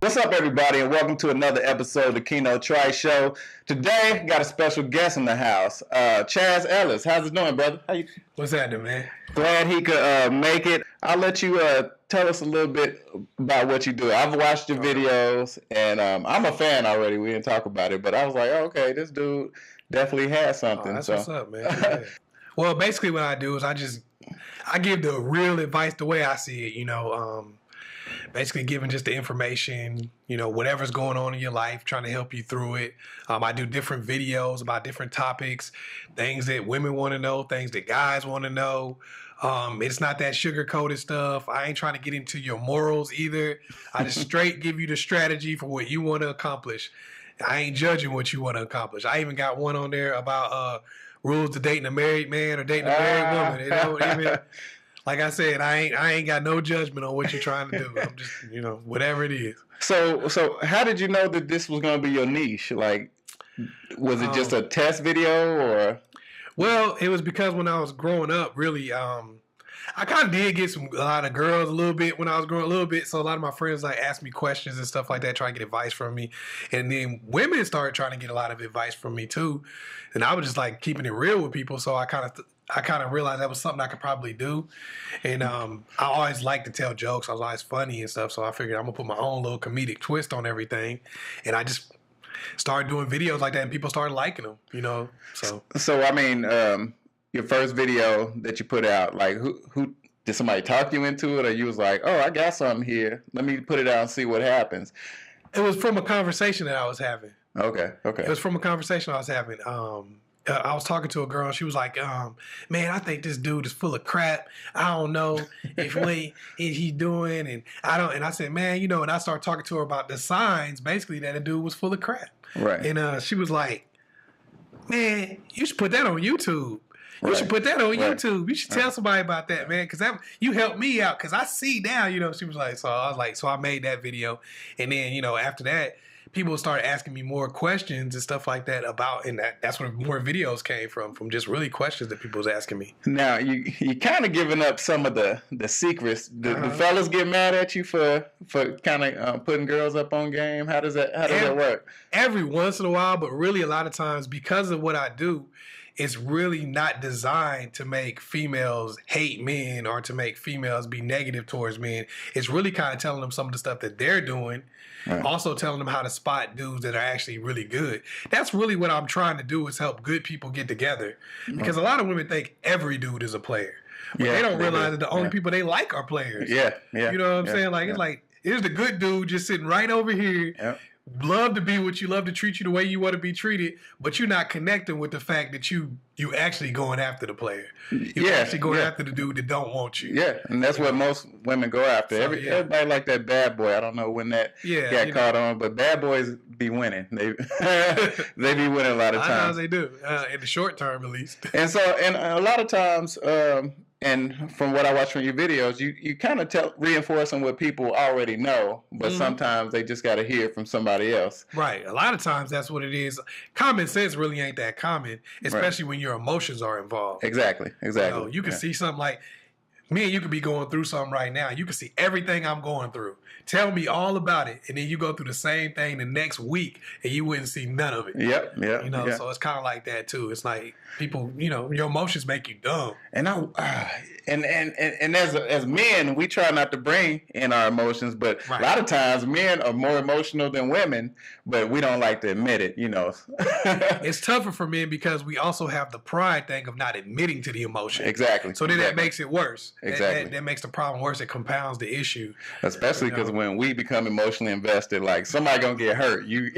What's up, everybody, and welcome to another episode of the Keno Trice Show. Today, got a special guest in the house, Chazz Ellis. How's it doing, brother? What's happening, man? Glad he could make it. I'll let you tell us a little bit about what you do. I've watched your videos, and I'm a fan already. We didn't talk about it, but I was like, oh, okay, this dude definitely has something. That's what's up, man. Yeah. Well, basically what I do is I give the real advice the way I see it, basically giving just the information, whatever's going on in your life, trying to help you through it. I do different videos about different topics, things that women want to know, things that guys want to know. It's not that sugar-coated stuff. I ain't trying to get into your morals either. I just straight give you the strategy for what you want to accomplish. I ain't judging what you want to accomplish. I even got one on there about rules to dating a married man or dating a married woman. It don't even... Like I said, I ain't got no judgment on what you're trying to do. I'm just, whatever it is. So how did you know that this was going to be your niche? Like, was it just a test video or? Well, it was because when I was growing up, really, I kind of did get a lot of girls a little bit when I was growing a little bit. So a lot of my friends asked me questions and stuff like that, trying to get advice from me. And then women started trying to get a lot of advice from me too. And I was just keeping it real with people. So I kind of realized that was something I could probably do. And I always liked to tell jokes. I was always funny and stuff. So I figured I'm going to put my own little comedic twist on everything. And I just started doing videos like that, and people started liking them, So I mean, your first video that you put out, like who did somebody talk you into it, or you was like, oh, I got something here. Let me put it out and see what happens. It was from a conversation that I was having. Okay. It was from a conversation I was having. I was talking to a girl, and she was like, man, I think this dude is full of crap. I don't know what he's doing. And I said, man, and I started talking to her about the signs, basically, that a dude was full of crap. Right. And she was like, man, you should put that on YouTube. You should put that on YouTube. You should tell somebody about that, man, because you helped me out, because I see now, she was like, so I was like, so I made that video. And then, after that, people started asking me more questions and stuff like that and that's where more videos came from just really questions that people was asking me. Now, you kind of giving up some of the secrets. Do fellas get mad at you for kind of putting girls up on game? How does that work? Every once in a while, but really a lot of times, because of what I do, it's really not designed to make females hate men or to make females be negative towards men. It's really kind of telling them some of the stuff that they're doing. Right. Also telling them how to spot dudes that are actually really good. That's really what I'm trying to do, is help good people get together. Because a lot of women think every dude is a player. But they don't realize that the only people they like are players. Yeah. You know what I'm saying? It's like, here's the good dude just sitting right over here. Yeah. Love to be with you, love to treat you the way you want to be treated, but you're not connecting with the fact that you actually going after the player. You're actually going after the dude that don't want you. Yeah, and that's what most women go after. So, everybody like that bad boy. I don't know when that got caught on, but bad boys be winning. They they be winning a lot of times. Sometimes they do, in the short term at least. And a lot of times, and from what I watch from your videos, you kind of reinforcing what people already know, but sometimes they just got to hear from somebody else. Right. A lot of times that's what it is. Common sense really ain't that common, especially when your emotions are involved. Exactly. You can see something like, me and you could be going through something right now. You can see everything I'm going through. Tell me all about it. And then you go through the same thing the next week and you wouldn't see none of it. Yep. So it's kind of like that too. It's like people, your emotions make you dumb. And as men, we try not to bring in our emotions, but a lot of times men are more emotional than women, but we don't like to admit it, It's tougher for men because we also have the pride thing of not admitting to the emotion. Exactly. So then that makes it worse. Exactly. That makes the problem worse. It compounds the issue. Especially because when we become emotionally invested, like somebody gonna get hurt. You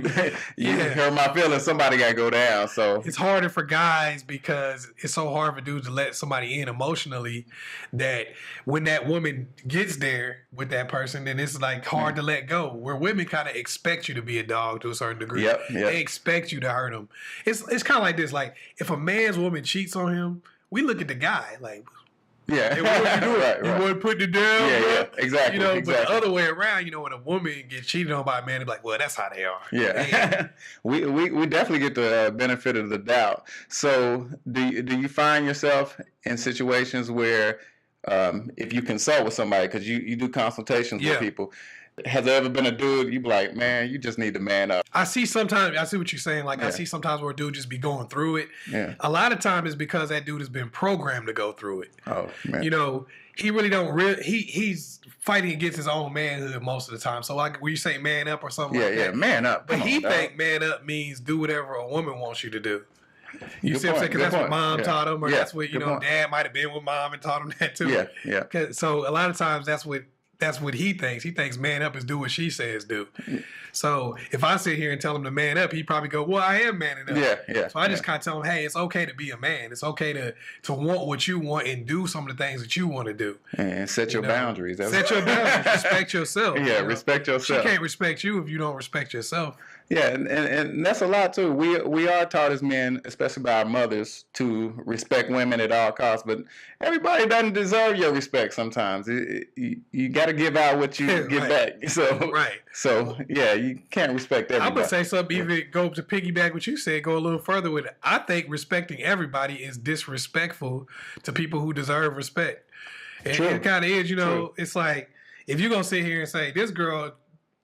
hurt my feelings. Somebody gotta go down. So it's harder for guys because it's so hard for dudes to let somebody in emotionally that when that woman gets there with that person, then it's hard to let go. Where women kind of expect you to be a dog to a certain degree. Yep. They expect you to hurt them. It's kind of like this. Like if a man's woman cheats on him, we look at the guy like. Yeah. Hey, what you doing? Right. You want to put it down? Yeah, exactly. But the other way around, when a woman gets cheated on by a man, they're like, well, that's how they are. Yeah. we definitely get the benefit of the doubt. So do you find yourself in situations where if you consult with somebody, because you do consultations with people, Has there ever been a dude you be like, man, you just need to man up? I see what you're saying. Like, I see sometimes where a dude just be going through it. Yeah. A lot of time is because that dude has been programmed to go through it. Oh, man. You know, he really he's fighting against his own manhood most of the time. So like when you say man up or something like that. Yeah, man up. But he think man up means do whatever a woman wants you to do. You Good see what I'm saying? point, Because that's good what mom point. taught him, or Yeah, that's what, good point. dad might have been with mom and taught him that too. Yeah. So a lot of times that's what he thinks. He thinks man up is do what she says do. So if I sit here and tell him to man up, he'd probably go, well, I am manning up. Yeah. So I just kind of tell him, hey, it's okay to be a man. It's okay to want what you want and do some of the things that you want to do. And set your boundaries. Set your boundaries. Respect yourself. Yeah, respect yourself. She can't respect you if you don't respect yourself. Yeah, and that's a lot too. We are taught as men, especially by our mothers, to respect women at all costs. But everybody doesn't deserve your respect sometimes. You got to give out what you get back. So yeah, you can't respect everybody. I'm gonna say something. Even go to piggyback what you said. Go a little further with it. I think respecting everybody is disrespectful to people who deserve respect. And it kind of is. True. It's like if you're gonna sit here and say this girl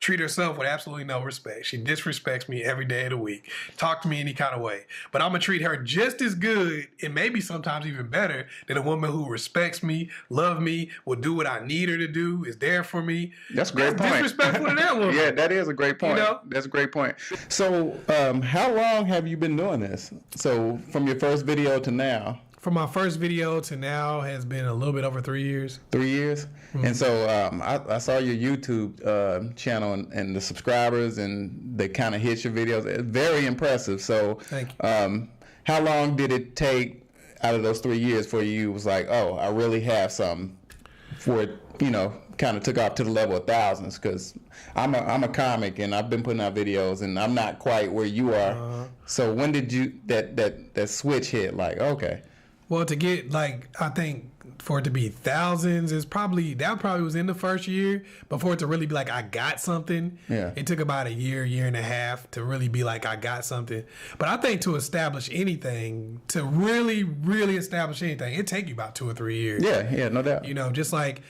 treat herself with absolutely no respect. She disrespects me every day of the week. Talk to me any kind of way. But I'm going to treat her just as good and maybe sometimes even better than a woman who respects me, love me, will do what I need her to do, is there for me. That's a great point. Disrespectful to that woman. Yeah, that is a great point. That's a great point. So how long have you been doing this? So from your first video to now? From my first video to now has been a little bit over 3 years. 3 years? Mm-hmm. And so I saw your YouTube channel and the subscribers, and they kind of hit your videos. It's very impressive. So thank you. How long did it take out of those 3 years for you was like, oh, I really have something for it, kind of took off to the level of thousands? Because I'm a comic and I've been putting out videos and I'm not quite where you are. So when did you that switch hit? Like, okay. Well, to get I think for it to be thousands is probably was in the first year. But for it to really be like I got something, it took about a year and a half to really be like I got something. But I think to establish anything, to really, really establish anything, it take you about 2 or 3 years. Yeah, no doubt. Just like,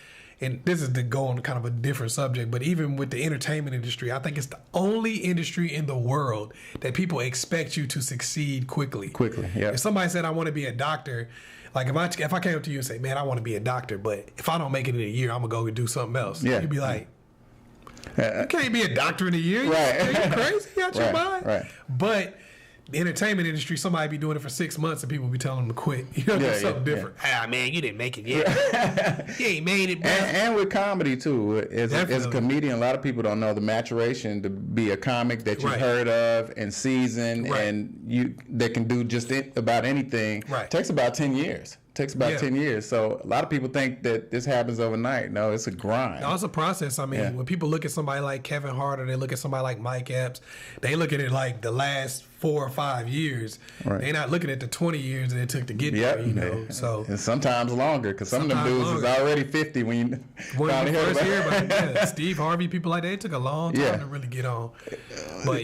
and this is to go on kind of a different subject, but even with the entertainment industry, I think it's the only industry in the world that people expect you to succeed quickly. Yeah. If somebody said, I want to be a doctor, like if I came up to you and say, man, I want to be a doctor, but if I don't make it in a year, I'm going to go and do something else. Yeah. You'd be like, you can't be a doctor in a year. Right. You crazy? You out your mind? Right. But the entertainment industry, somebody be doing it for 6 months and people be telling them to quit. Do something different. Ah, man, you didn't make it yet. You ain't made it, bro. And with comedy, too. As a comedian, a lot of people don't know the maturation to be a comic that you've heard of and seasoned and that can do just about anything. Right. It takes about 10 years. Takes about 10 years. So a lot of people think that this happens overnight. No, it's a grind. No, it's a process. I mean, when people look at somebody like Kevin Hart or they look at somebody like Mike Epps, they look at it like the last 4 or 5 years. Right. They're not looking at the 20 years that it took to get there, So, and sometimes longer, because some of them dudes is already 50 when you finally first hear about it. Steve Harvey, people like that, it took a long time to really get on. But,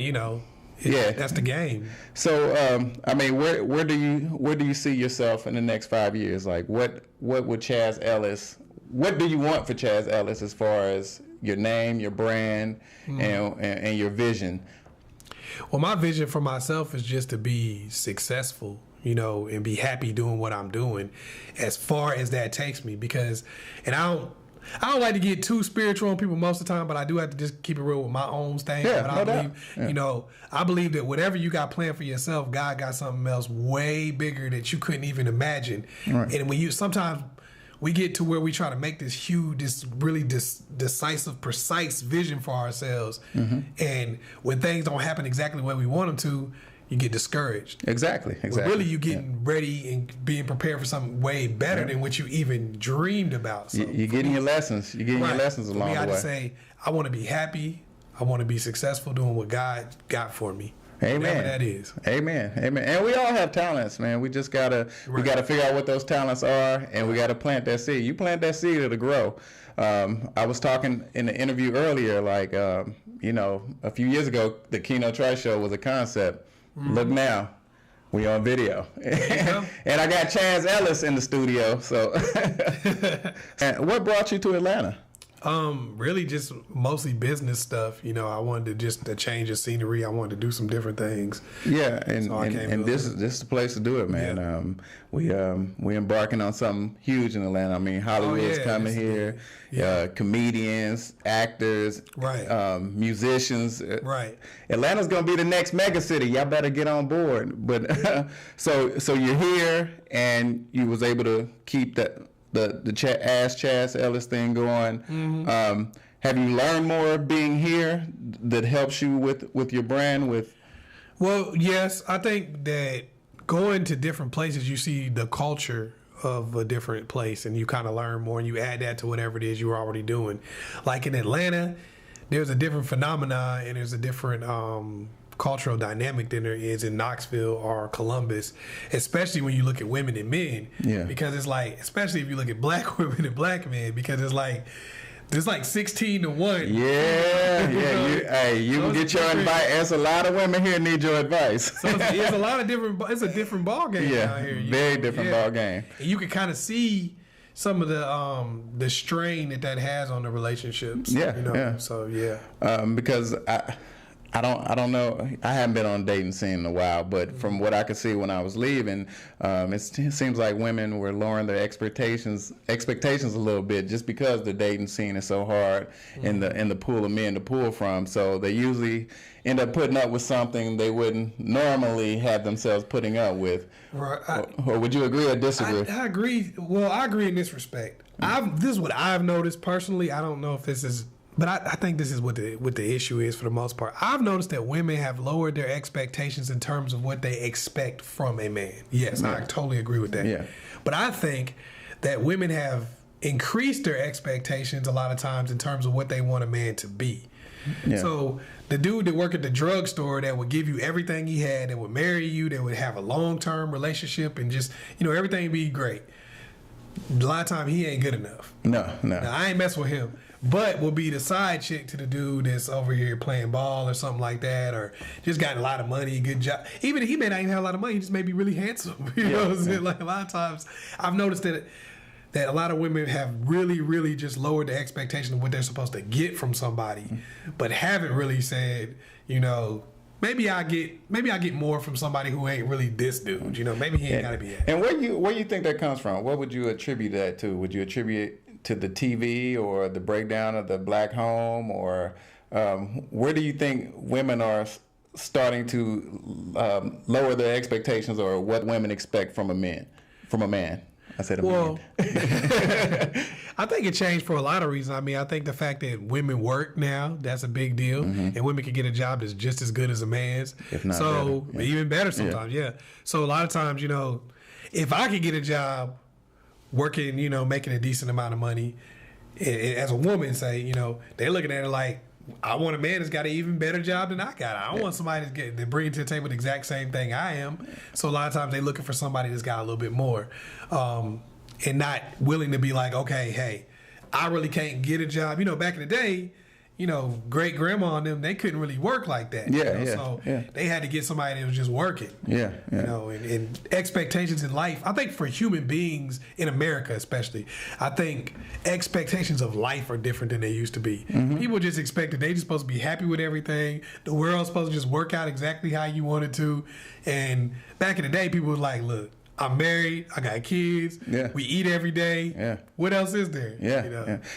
that's the game. So, I mean, where do you see yourself in the next 5 years? Like, what would Chazz Ellis? What do you want for Chazz Ellis as far as your name, your brand, and your vision? Well, my vision for myself is just to be successful, and be happy doing what I'm doing, as far as that takes me. Because, and I don't like to get too spiritual on people most of the time, but I do have to just keep it real with my own thing. Yeah, but I believe, I believe that whatever you got planned for yourself, God got something else way bigger that you couldn't even imagine. Right. And when sometimes we get to where we try to make this really decisive, precise vision for ourselves, and when things don't happen exactly the way we want them to, you get discouraged. Exactly. But really, you getting ready and being prepared for something way better than what you even dreamed about. So you're getting your lessons. You're getting your lessons along the way. I just say, I want to be happy. I want to be successful doing what God got for me. Amen. Whatever that is. Amen. And we all have talents, man. We just gotta figure out what those talents are, and we gotta plant that seed. You plant that seed, it'll grow. I was talking in the interview earlier, like a few years ago, the Keno Trice show was a concept. Look now, we on video, and I got Chazz Ellis in the studio. So, and what brought you to Atlanta? Really just mostly business stuff. You know, I wanted to change the scenery. I wanted to do some different things. Yeah, and this is the place to do it, man. Yeah. We embarking on something huge in Atlanta. I mean, Hollywood's coming here. Yeah. Comedians, actors, right. Musicians. Right. Atlanta's gonna be the next mega city. Y'all better get on board. But so you're here, and you was able to keep the Chazz Ellis thing going. Mm-hmm. Have you learned more being here that helps you with your brand? Well, yes, I think that going to different places, you see the culture of a different place, and you kind of learn more, and you add that to whatever it is you were already doing. Like in Atlanta, there's a different phenomena, and there's a different cultural dynamic than there is in Knoxville or Columbus, especially when you look at women and men. Yeah. Because it's like, especially if you look at black women and black men, because it's like, there's like 16 to 1. Yeah. You can get your advice. There's a lot of women here need your advice. So it's a lot of different. It's a different ball game out here. Very different ball game. And you can kind of see some of the strain that has on the relationships. Yeah. You know? Yeah. So yeah. Because I don't know. I haven't been on a dating scene in a while, but from what I could see when I was leaving, it seems like women were lowering their expectations a little bit, just because the dating scene is so hard in the pool of men to pull from. So they usually end up putting up with something they wouldn't normally have themselves putting up with. Right. Or would you agree or disagree? I agree. Well, I agree in this respect. This is what I've noticed personally. I don't know if this is. But I think this is what the issue is for the most part. I've noticed that women have lowered their expectations in terms of what they expect from a man. Yes, I totally agree with that. Yeah. But I think that women have increased their expectations a lot of times in terms of what they want a man to be. Yeah. So the dude that worked at the drugstore that would give you everything he had, that would marry you, that would have a long-term relationship and just, everything be great. A lot of times he ain't good enough. No. Now, I ain't mess with him. But will be the side chick to the dude that's over here playing ball or something like that, or just got a lot of money, good job. Even he may not even have a lot of money, he just may be really handsome. You know what I'm saying? Like a lot of times, I've noticed that a lot of women have really, really just lowered the expectation of what they're supposed to get from somebody, but haven't really said, maybe I get more from somebody who ain't really this dude. Maybe he ain't gotta be that. And where you think that comes from? What would you attribute that to? Would you attribute to the TV or the breakdown of the black home, or where do you think women are starting to lower their expectations, or what women expect from a man? I said a man. I think it changed for a lot of reasons. I mean, I think the fact that women work now, that's a big deal, and women can get a job that's just as good as a man's, if not better. Even better sometimes. Yeah. So a lot of times, if I could get a job working, making a decent amount of money, as a woman, say, they're looking at it like, I want a man that's got an even better job than I got. I don't want somebody to bring to the table the exact same thing I am. So a lot of times they're looking for somebody that's got a little bit more, and not willing to be like, okay, hey, I really can't get a job. Back in the day, great grandma and them, they couldn't really work like that. So they had to get somebody that was just working. And expectations in life, I think for human beings in America especially, I think expectations of life are different than they used to be. People just expect that they just supposed to be happy with everything. The world's supposed to just work out exactly how you want it to. And back in the day, people were like, look, I'm married. I got kids. We eat every day. What else is there?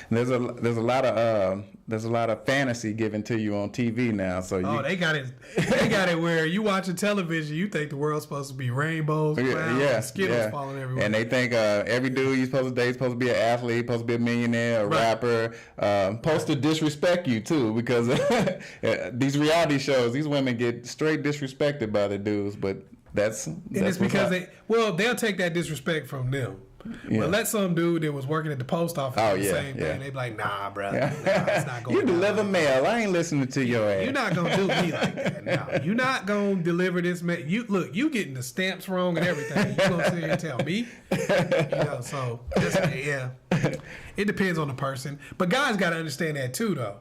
There's a lot of fantasy given to you on TV now. So they got it. They got it where you watching television, you think the world's supposed to be rainbows, clouds, and Skittles falling everywhere. And they think every dude you're supposed to date is supposed to be an athlete, supposed to be a millionaire, a rapper, supposed to disrespect you too, because these reality shows, these women get straight disrespected by the dudes, but. That's it's because they'll take that disrespect from them. But let some dude that was working at the post office do the same thing. They be like, nah, bro. Nah, it's not going you deliver mail. I ain't listening to your ass. You're not going to do me like that. No, you're not going to deliver this mail. You getting the stamps wrong and everything. You going to sit here and tell me? So, it depends on the person. But guys got to understand that too, though.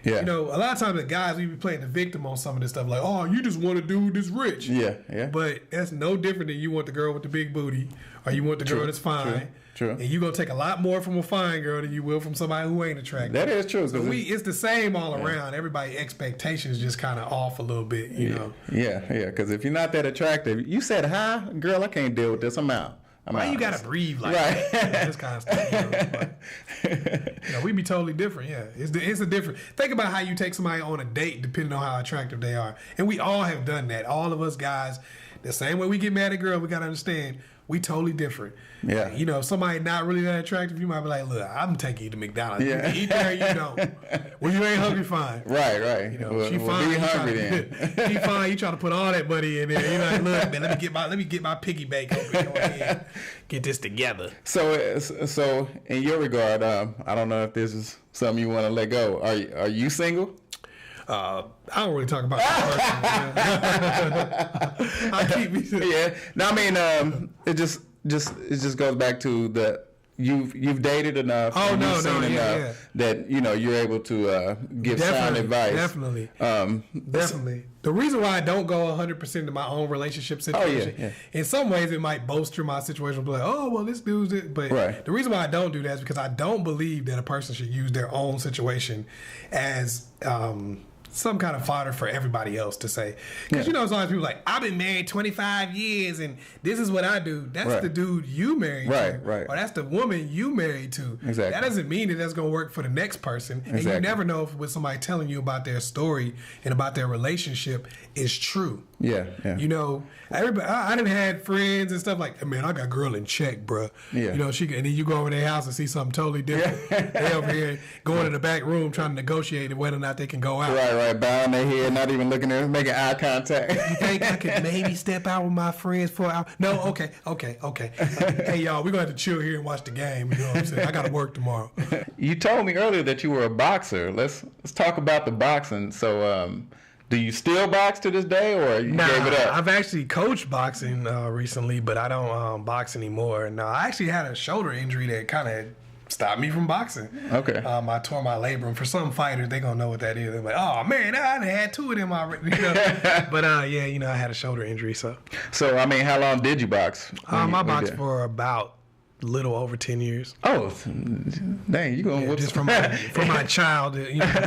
A lot of times the guys, we be playing the victim on some of this stuff, like, oh, you just want a dude that's rich. Yeah. But that's no different than you want the girl with the big booty, or you want the girl that's fine. True. And you're going to take a lot more from a fine girl than you will from somebody who ain't attractive. That is true. So it's the same all around. Everybody's expectations just kind of off a little bit, you know. Yeah. Because if you're not that attractive, you said, hi, girl, I can't deal with this. I'm out. Why you gotta breathe like that? You know, this kind of stuff. We be totally different. Yeah, it's a different. Think about how you take somebody on a date, depending on how attractive they are, and we all have done that. All of us guys, the same way we get mad at girls, we gotta understand we totally different. Yeah. If somebody not really that attractive, you might be like, look, I'm taking you to McDonald's. Yeah. You can eat there, you don't. Well, you ain't hungry, fine. Right. She fine. Be hungry then. She fine. You trying to put all that money in there. You're like, look, man, let me get my piggy bank over here. Get this together. So in your regard, I don't know if this is something you want to let go. Are you single? I don't really talk about that person. I keep me. Yeah. No, I mean, it just goes back to the you've dated enough. That you're able to give sound advice. Definitely. Definitely. The reason why I don't go 100% into my own relationship situation, in some ways it might bolster my situation. Be like, oh well, this dude's it. But the reason why I don't do that is because I don't believe that a person should use their own situation as some kind of fodder for everybody else to say. Because sometimes people like, I've been married 25 years and this is what I do. That's the dude you married to. Right. Or that's the woman you married to. Exactly. That doesn't mean that that's going to work for the next person. And you never know if with somebody telling you about their story and about their relationship is true. Yeah. Everybody, I done had friends and stuff like, man, I got girl in check, bro. Yeah. And then you go over their house and see something totally different. They over here going in the back room trying to negotiate whether or not they can go out. Right, bowing their head, not even looking at them, making eye contact. You think I could maybe step out with my friends for an hour? No, okay. Hey, y'all, we're going to have to chill here and watch the game. You know what I'm saying? I got to work tomorrow. You told me earlier that you were a boxer. Let's talk about the boxing. So, do you still box to this day, or you gave it up? I've actually coached boxing recently, but I don't box anymore. No, I actually had a shoulder injury that kind of stopped me from boxing. Okay. I tore my labrum. For some fighters, they gonna know what that is. They're like, oh man, I done had two of them already. But I had a shoulder injury. So I mean, how long did you box? I boxed for about little over 10 years. Oh, dang! You going just from my child,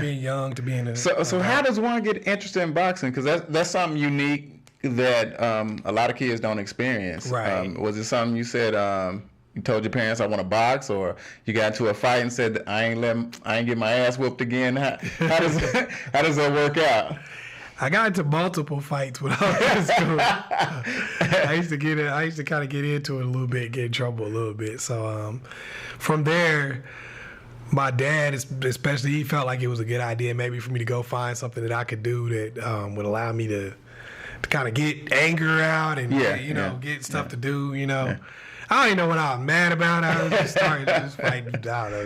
being young to being a. So how does one get interested in boxing? Because that's something unique that a lot of kids don't experience. Right. Was it something you said? You told your parents I want to box, or you got into a fight and said I ain't get my ass whooped again. How does that work out? I got into multiple fights when I was in school. I used to kind of get into it a little bit, get in trouble a little bit. So from there, my dad, especially, he felt like it was a good idea maybe for me to go find something that I could do that would allow me to kind of get anger out and get stuff to do. I don't even know what I was mad about. I was just started fighting,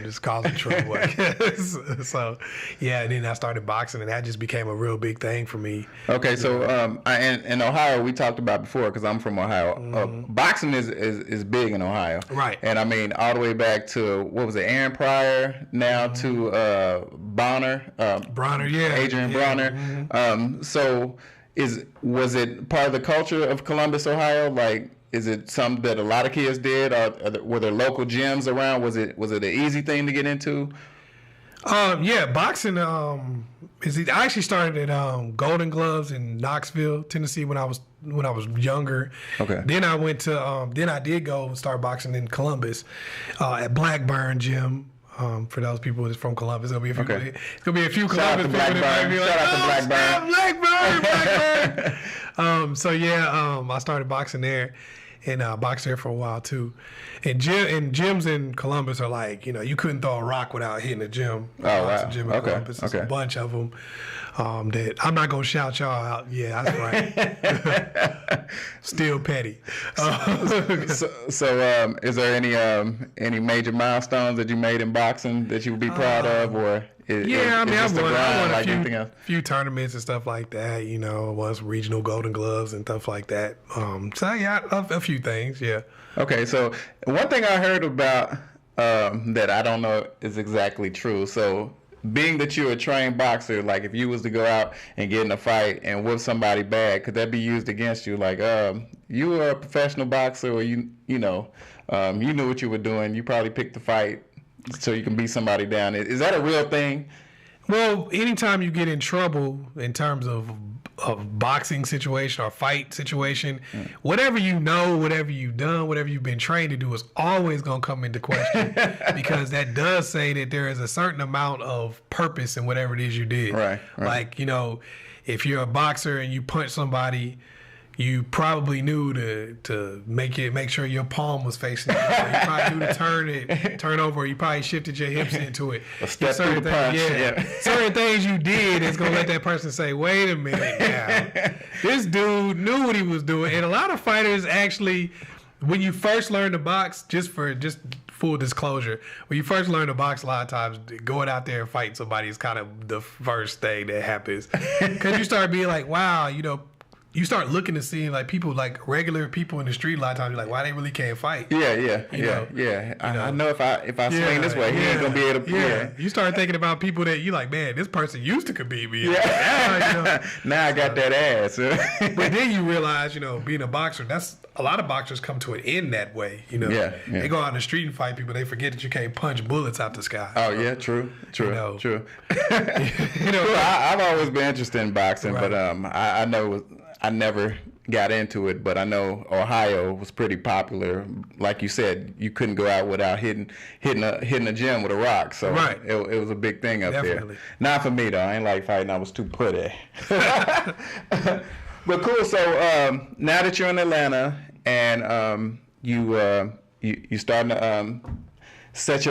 just causing trouble, I guess. So, and then I started boxing, and that just became a real big thing for me. Okay, so in Ohio, we talked about before, because I'm from Ohio. Boxing is big in Ohio. Right. And I mean, all the way back to, what was it, Aaron Pryor, now to Bronner. Adrian Bronner. So was it part of the culture of Columbus, Ohio? Like, is it something that a lot of kids did? Were there local gyms around? Was it an easy thing to get into? Boxing. I actually started at Golden Gloves in Knoxville, Tennessee, when I was younger. Okay. Then I went to. Then I did go start boxing in Columbus, at Blackburn Gym. For those people that's from Columbus, there's gonna be a few Columbus people that might be like, Blackburn. I started boxing there, and boxed there for a while too. And gyms in Columbus are like, you couldn't throw a rock without hitting a gym. Oh, wow. Gym in Columbus. There's a bunch of them. That I'm not gonna shout y'all out. Yeah, that's right. Still petty. So, is there any major milestones that you made in boxing that you would be proud of, or? I won a few tournaments and stuff like that. Once regional Golden Gloves and stuff like that. A few things. Yeah. Okay, so one thing I heard about that I don't know is exactly true. So, being that you're a trained boxer, like if you was to go out and get in a fight and whoop somebody bad, could that be used against you? Like, you were a professional boxer, or you You knew what you were doing. You probably picked the fight so you can beat somebody down. Is that a real thing? Well, anytime you get in trouble in terms of boxing situation or fight situation, whatever you know, whatever you've done, whatever you've been trained to do is always going to come into question because that does say that there is a certain amount of purpose in whatever it is you did. Right. Like, if you're a boxer and you punch somebody, you probably knew to make sure your palm was facing it. You probably knew to turn over. You probably shifted your hips into it. Certain things you did is gonna let that person say, "Wait a minute, now this dude knew what he was doing." And a lot of fighters actually, when you first learn to box, just full disclosure, when you first learn to box, a lot of times going out there and fighting somebody is kind of the first thing that happens because you start being like, "Wow," You start looking to see like people, like regular people in the street. A lot of times, you're like, "Why they really can't fight?" Yeah. I know if I swing this way, he ain't gonna be able to. Yeah. You start thinking about people that you like, man, this person used to compete me. Yeah. Now I got that ass. But then you realize, being a boxer, that's a lot of boxers come to an end that way. They go out in the street and fight people. They forget that you can't punch bullets out the sky. Oh yeah, true. I've always been interested in boxing, right. But I know. I never got into it, but I know Ohio was pretty popular. Like you said, you couldn't go out without hitting a gym with a rock. So right. it was a big thing up Definitely. There. Not for me though. I ain't like fighting. I was too putty. But cool. So now that you're in Atlanta and you starting to set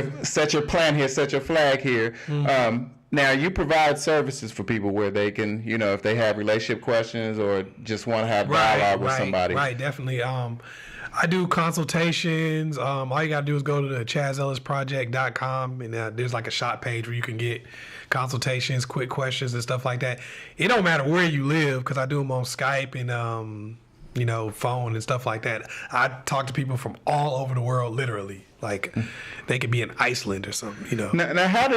your plan here, set your flag here. Mm-hmm. Now, you provide services for people where they can, if they have relationship questions or just want to have dialogue with somebody. Right, definitely. I do consultations. All you got to do is go to the ChazzEllisProject.com, and there's like a shop page where you can get consultations, quick questions, and stuff like that. It don't matter where you live because I do them on Skype and, phone and stuff like that. I talk to people from all over the world, literally. Like they could be in Iceland or something, Now, how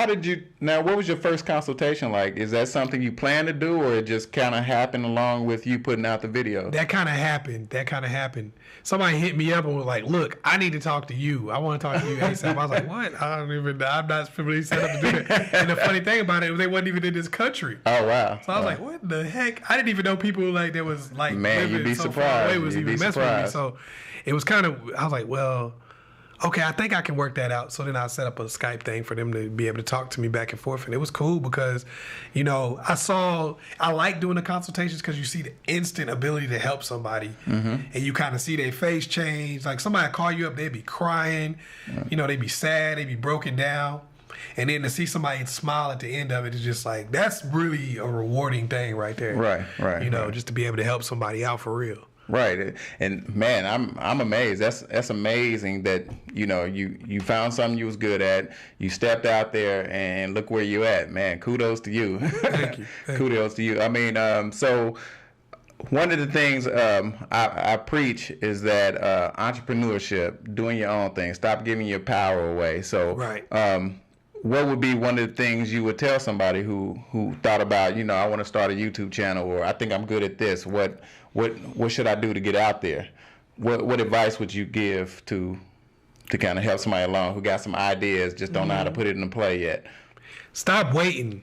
did you? Now, what was your first consultation like? Is that something you plan to do, or it just kind of happened along with you putting out the video? That kind of happened. Somebody hit me up and was like, "Look, I need to talk to you. I want to talk to you ASAP." I was like, "What? I'm not really set up to do that." And the funny thing about it was they wasn't even in this country. Oh wow! So I was like, "What the heck?" I didn't even know people like that was like man, you'd be so surprised. Far away was even messing with me. So it was kind of. I was like, well. Okay, I think I can work that out. So then I set up a Skype thing for them to be able to talk to me back and forth. And it was cool because, I like doing the consultations because you see the instant ability to help somebody. Mm-hmm. And you kind of see their face change. Like somebody call you up, they'd be crying. Yeah. They'd be sad, they'd be broken down. And then to see somebody smile at the end of it is just like, that's really a rewarding thing right there. Right. Just to be able to help somebody out for real. Right, and man, I'm amazed. That's amazing that you found something you was good at. You stepped out there and look where you at, man. Kudos to you. Thank you. Kudos to you. I mean, so one of the things I preach is that entrepreneurship, doing your own thing, stop giving your power away. So, right. What would be one of the things you would tell somebody who thought about, I want to start a YouTube channel, or I think I'm good at this. What should I do to get out there? What advice would you give to kind of help somebody along who got some ideas, just don't know how to put it into play yet? Stop waiting.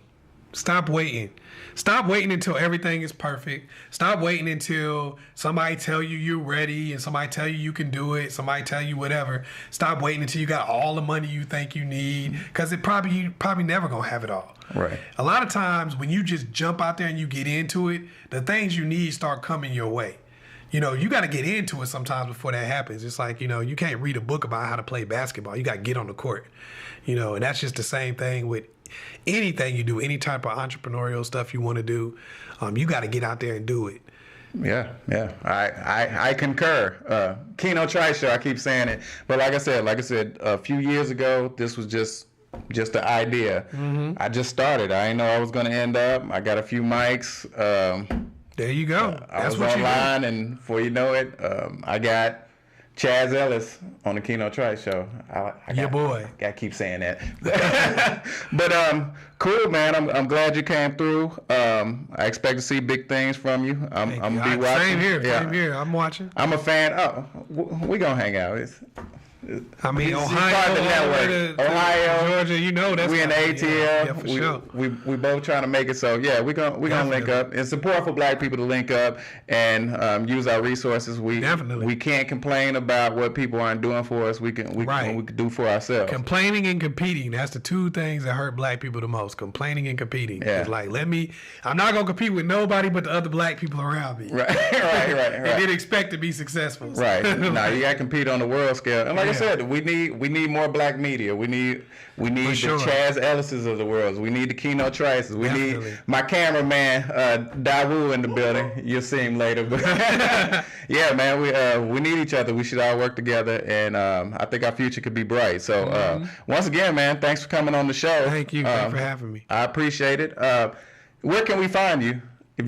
Stop waiting until everything is perfect. Stop waiting until somebody tell you you're ready and somebody tell you can do it, somebody tell you whatever. Stop waiting until you got all the money you think you need, because you probably never gonna have it all. Right. A lot of times when you just jump out there and you get into it, the things you need start coming your way. You got to get into it sometimes before that happens. It's like, you can't read a book about how to play basketball. You got to get on the court. And that's just the same thing with anything you do, any type of entrepreneurial stuff you want to do. You got to get out there and do it. Yeah. I concur. Keno Trice show, I keep saying it. But like I said, a few years ago, this was just the idea. Mm-hmm. I just started. I didn't know I was going to end up. I got a few mics. There you go. I was online, and before you know it, I got Chazz Ellis on the Keno Trice show. Your boy. Gotta keep saying that. But cool, man. I'm glad you came through. I expect to see big things from you. I'm gonna be watching. Same here. Same here. I'm watching. I'm a fan. Oh, we gonna hang out. I mean, Ohio, Georgia, you know that's we in the ATL. Yeah, for sure. We both trying to make it. So yeah, we're gonna link up. It's important for Black people to link up and use our resources. We can't complain about what people aren't doing for us. We can do for ourselves. Complaining and competing. That's the two things that hurt Black people the most. Complaining and competing. Yeah. It's like I'm not gonna compete with nobody but the other Black people around me. Right. And then expect to be successful. Right. Now you gotta compete on the world scale. And like I said, we need more Black media. We need the Chazz Ellises of the world. We need the Keno Trices. We need my cameraman Dawu in the building. You'll see him later. But yeah, man, we need each other. We should all work together, and I think our future could be bright. So once again, man, thanks for coming on the show. Thank you. Thanks for having me. I appreciate it. Where can we find you? If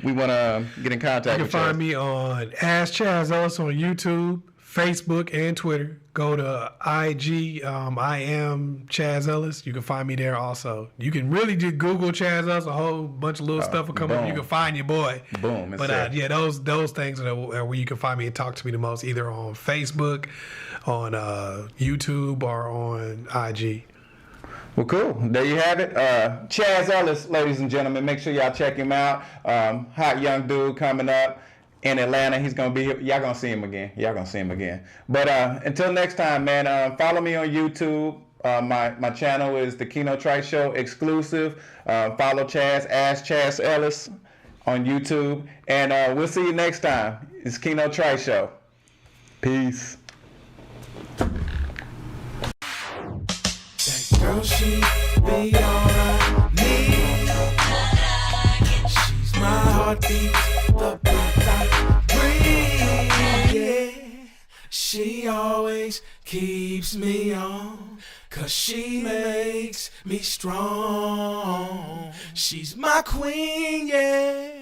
we want to get in contact with you. You can find me on Ask Chazz Ellis on YouTube, Facebook, and Twitter. Go to IG. I am Chazz Ellis. You can find me there also. You can really just Google Chazz Ellis. A whole bunch of little stuff will come up. You can find your boy. Boom. But yeah, those things are where you can find me and talk to me the most, either on Facebook, on YouTube, or on IG. Well, cool. There you have it. Chazz Ellis, ladies and gentlemen. Make sure y'all check him out. Hot young dude coming up in Atlanta. He's going to be here. Y'all going to see him again. But until next time, man, follow me on YouTube. My channel is the Keno Trice Show exclusive. Follow Chazz, Ask Chazz Ellis on YouTube. And we'll see you next time. It's Keno Trice Show. Peace. Girl, she be all I need. She's my heartbeat, the breath I breathe. Yeah. She always keeps me on, 'cause she makes me strong. She's my queen, yeah.